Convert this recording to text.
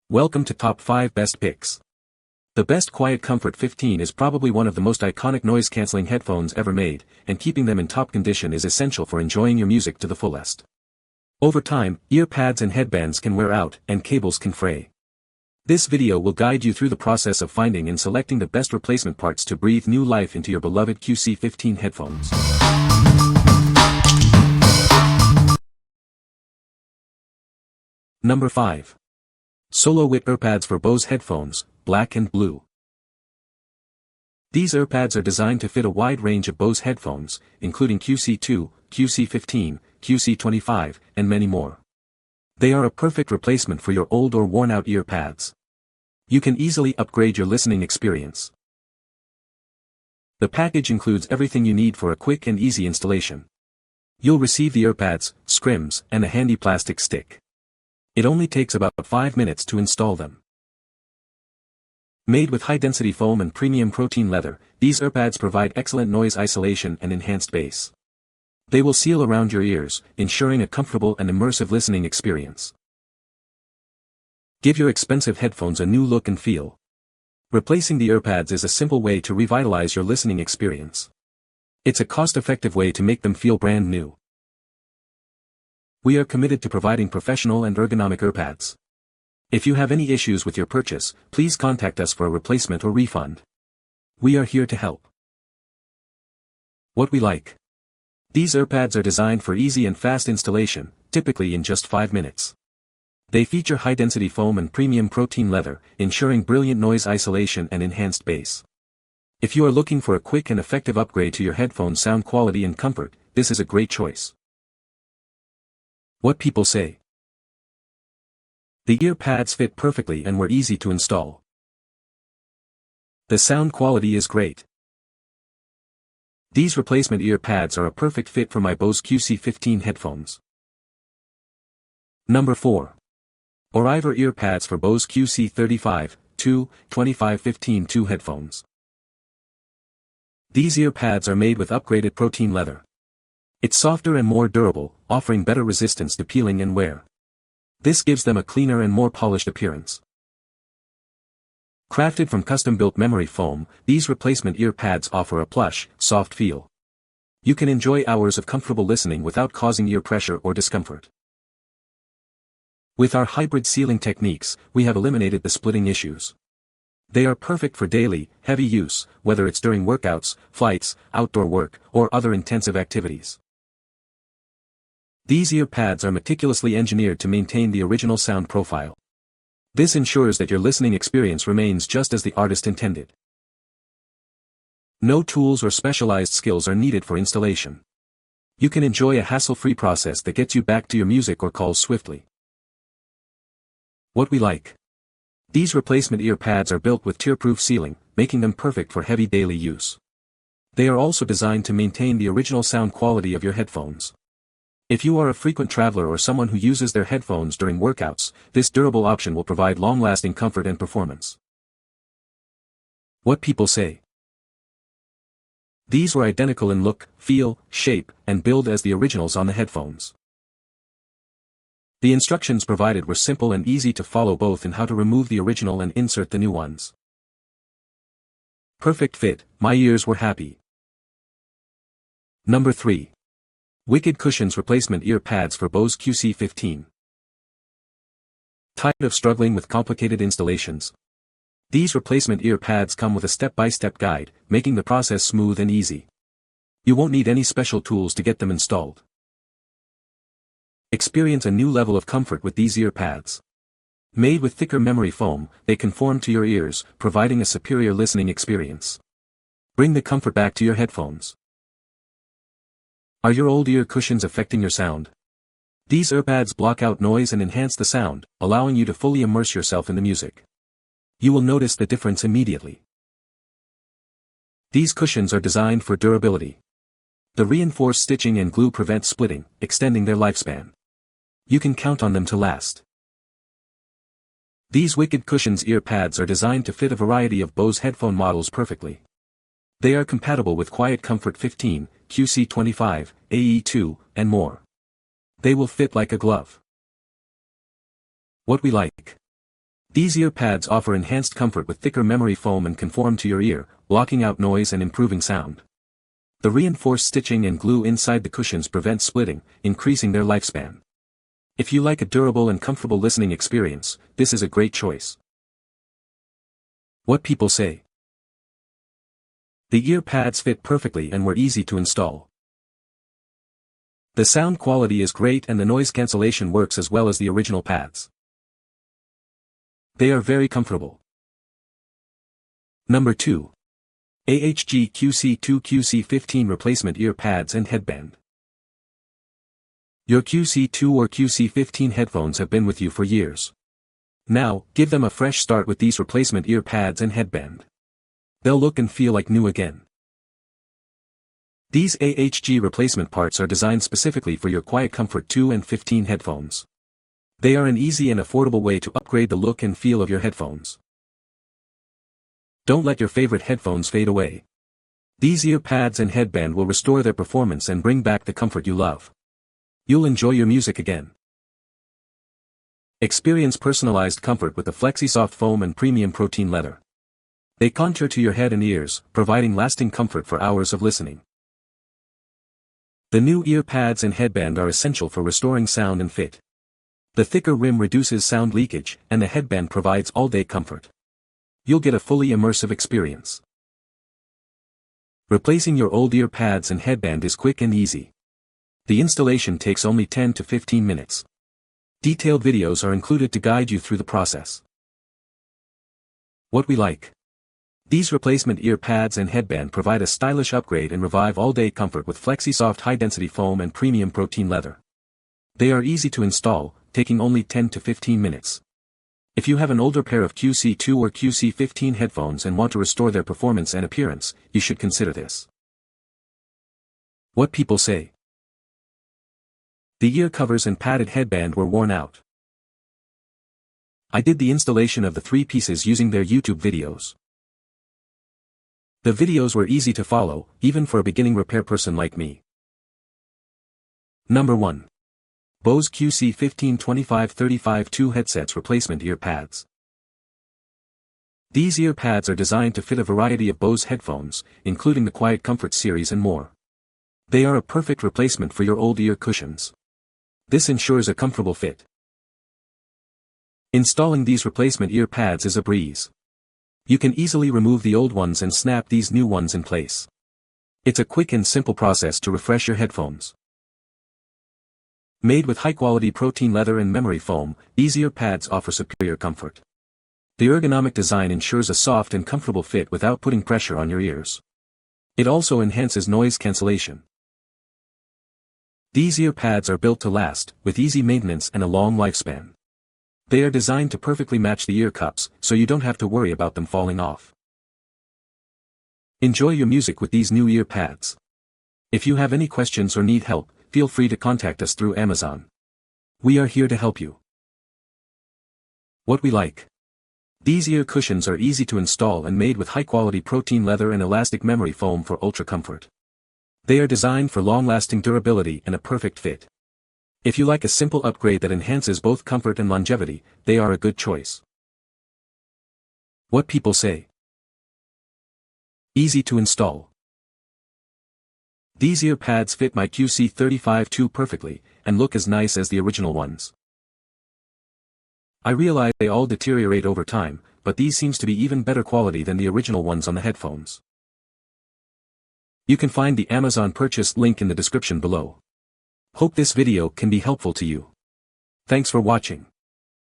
Welcome to Top 5 Best Picks. The best QuietComfort 15 is probably one of the most iconic noise-canceling headphones ever made, and keeping them in top condition is essential for enjoying your music to the fullest. Over time, earpads and headbands can wear out, and cables can fray. This video will guide you through the process of finding and selecting the best replacement parts to breathe new life into your beloved QC15 headphones. Number 5. SoloWIT Earpads for Bose headphones, Black&Blue. These Earpads are designed to fit a wide range of Bose headphones, including QC2, QC15, QC25, and many more. They are a perfect replacement for your old or worn-out earpads. You can easily upgrade your listening experience. The package includes everything you need for a quick and easy installation. You'll receive the Earpads, scrims, and a handy plastic stick. It only takes about 5 minutes to install them. Made with high-density foam and premium protein leather, these Earpads provide excellent noise isolation and enhanced bass. They will seal around your ears, ensuring a comfortable and immersive listening experience. Give your expensive headphones a new look and feel. Replacing the Earpads is a simple way to revitalize your listening experience. It's a cost-effective way to make them feel brand new. We are committed to providing professional and ergonomic Earpads. If you have any issues with your purchase, please contact us for a replacement or refund. We are here to help. What we like. These Earpads are designed for easy and fast installation, typically in just 5 minutes. They feature high-density foam and premium protein leather, ensuring brilliant noise isolation and enhanced bass. If you are looking for a quick and effective upgrade to your headphone sound quality and comfort, this is a great choice. What people say. The Earpads fit perfectly and were easy to install. The sound quality is great. These replacement Earpads are a perfect fit for my Bose QC15 headphones. Number 4. Aurivor Earpads for Bose QC35, 2, 2515-2 headphones. These Earpads are made with upgraded protein leather. It's softer and more durable, offering better resistance to peeling and wear. This gives them a cleaner and more polished appearance. Crafted from custom-built memory foam, these replacement Earpads offer a plush, soft feel. You can enjoy hours of comfortable listening without causing ear pressure or discomfort. With our hybrid sealing techniques, we have eliminated the splitting issues. They are perfect for daily, heavy use, whether it's during workouts, flights, outdoor work, or other intensive activities. These Earpads are meticulously engineered to maintain the original sound profile. This ensures that your listening experience remains just as the artist intended. No tools or specialized skills are needed for installation. You can enjoy a hassle-free process that gets you back to your music or calls swiftly. What we like. These replacement Earpads are built with tear-proof sealing, making them perfect for heavy daily use. They are also designed to maintain the original sound quality of your headphones. If you are a frequent traveler or someone who uses their headphones during workouts, this durable option will provide long-lasting comfort and performance. What people say. These were identical in look, feel, shape, and build as the originals on the headphones. The instructions provided were simple and easy to follow, both in how to remove the original and insert the new ones. Perfect fit, my ears were happy. Number 3. Wicked Cushions Replacement Earpads for Bose QC15. Tired of struggling with complicated installations? These replacement Earpads come with a step-by-step guide, making the process smooth and easy. You won't need any special tools to get them installed. Experience a new level of comfort with these Earpads. Made with thicker memory foam, they conform to your ears, providing a superior listening experience. Bring the comfort back to your headphones. Are your old ear cushions affecting your sound? These Earpads block out noise and enhance the sound, allowing you to fully immerse yourself in the music. You will notice the difference immediately. These cushions are designed for durability. The reinforced stitching and glue prevent splitting, extending their lifespan. You can count on them to last. These Wicked Cushions Earpads are designed to fit a variety of Bose headphone models perfectly. They are compatible with QuietComfort 15, QC25, AE2, and more. They will fit like a glove. What we like. These ear pads offer enhanced comfort with thicker memory foam and conform to your ear, blocking out noise and improving sound. The reinforced stitching and glue inside the cushions prevent splitting, increasing their lifespan. If you like a durable and comfortable listening experience, this is a great choice. What people say. The ear pads fit perfectly and were easy to install. The sound quality is great and the noise cancellation works as well as the original pads. They are very comfortable. Number 2. AHG QC2 QC15 Replacement Ear Pads and Headband. Your QC2 or QC15 headphones have been with you for years. Now, give them a fresh start with these replacement ear pads and headband. They'll look and feel like new again. These AHG replacement parts are designed specifically for your QuietComfort 2 and 15 headphones. They are an easy and affordable way to upgrade the look and feel of your headphones. Don't let your favorite headphones fade away. These ear pads and headband will restore their performance and bring back the comfort you love. You'll enjoy your music again. Experience personalized comfort with the FlexiSoft foam and premium protein leather. They contour to your head and ears, providing lasting comfort for hours of listening. The new ear pads and headband are essential for restoring sound and fit. The thicker rim reduces sound leakage, and the headband provides all-day comfort. You'll get a fully immersive experience. Replacing your old ear pads and headband is quick and easy. The installation takes only 10 to 15 minutes. Detailed videos are included to guide you through the process. What we like. These replacement ear pads and headband provide a stylish upgrade and revive all-day comfort with FlexiSoft high-density foam and premium protein leather. They are easy to install, taking only 10 to 15 minutes. If you have an older pair of QC2 or QC15 headphones and want to restore their performance and appearance, you should consider this. What people say. The ear covers and padded headband were worn out. I did the installation of the 3 pieces using their YouTube videos. The videos were easy to follow, even for a beginning repair person like me. Number 1. Bose QC15 2535 2 Headsets Replacement Ear Pads. These ear pads are designed to fit a variety of Bose headphones, including the QuietComfort series and more. They are a perfect replacement for your old ear cushions. This ensures a comfortable fit. Installing these replacement ear pads is a breeze. You can easily remove the old ones and snap these new ones in place. It's a quick and simple process to refresh your headphones. Made with high-quality protein leather and memory foam, these ear pads offer superior comfort. The ergonomic design ensures a soft and comfortable fit without putting pressure on your ears. It also enhances noise cancellation. These ear pads are built to last, with easy maintenance and a long lifespan. They are designed to perfectly match the ear cups, so you don't have to worry about them falling off. Enjoy your music with these new ear pads. If you have any questions or need help, feel free to contact us through Amazon. We are here to help you. What we like. These ear cushions are easy to install and made with high-quality protein leather and elastic memory foam for ultra comfort. They are designed for long-lasting durability and a perfect fit. If you like a simple upgrade that enhances both comfort and longevity, they are a good choice. What people say. Easy to install. These ear pads fit my QC35-2 perfectly, and look as nice as the original ones. I realize they all deteriorate over time, but these seems to be even better quality than the original ones on the headphones. You can find the Amazon purchase link in the description below. Hope this video can be helpful to you. Thanks for watching.